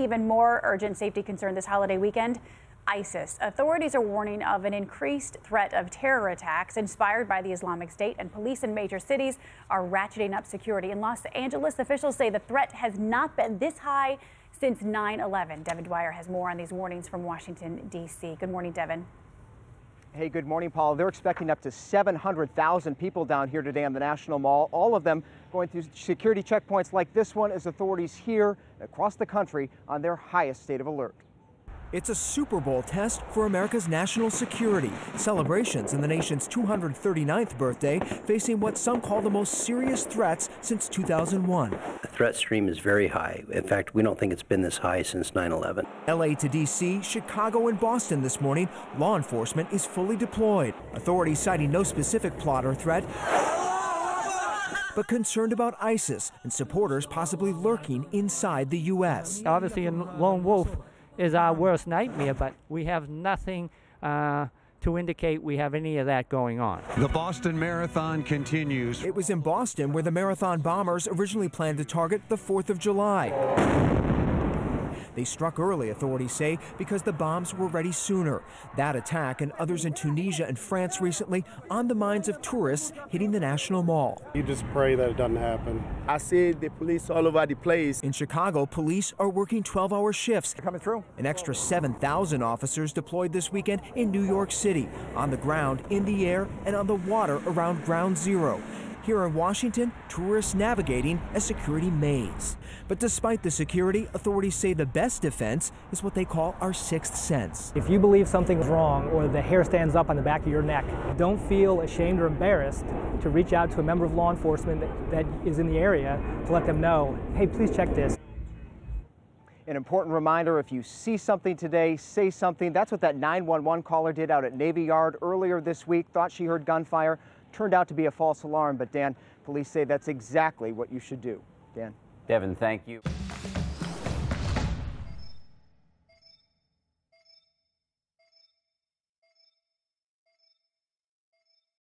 even more urgent safety concern this holiday weekend. ISIS. Authorities are warning of an increased threat of terror attacks inspired by the Islamic State, and police in major cities are ratcheting up security. In Los Angeles, officials say the threat has not been this high since 9/11. Devin Dwyer has more on these warnings from Washington, D.C. Good morning, Devin. Hey, good morning, Paul. They're expecting up to 700,000 people down here today on the National Mall, all of them going through security checkpoints like this one as authorities here across the country on their highest state of alert. It's a Super Bowl test for America's national security. Celebrations in the nation's 239th birthday, facing what some call the most serious threats since 2001. The threat stream is very high. In fact, we don't think it's been this high since 9/11. LA to DC, Chicago, and Boston this morning. Law enforcement is fully deployed. Authorities citing no specific plot or threat, but concerned about ISIS and supporters possibly lurking inside the U.S. Obviously, a lone wolf is our worst nightmare, but we have nothing to indicate we have any of that going on. The Boston Marathon continues. It was in Boston where the marathon bombers originally planned to target the 4th of July. They struck early, authorities say, because the bombs were ready sooner. That attack and others in Tunisia and France recently on the minds of tourists hitting the National Mall. You just pray that it doesn't happen. I see the police all over the place. In Chicago, police are working 12-hour shifts. Coming through. An extra 7,000 officers deployed this weekend in New York City, on the ground, in the air, and on the water around Ground Zero. Here in Washington, tourists navigating a security maze. But despite the security, authorities say the best defense is what they call our sixth sense. If you believe something's wrong or the hair stands up on the back of your neck, don't feel ashamed or embarrassed to reach out to a member of law enforcement that is in the area to let them know, hey, please check this. An important reminder, if you see something today, say something. That's what that 911 caller did out at Navy Yard earlier this week. Thought she heard gunfire. Turned out to be a false alarm, but Dan, police say that's exactly what you should do. Dan. Devin, thank you.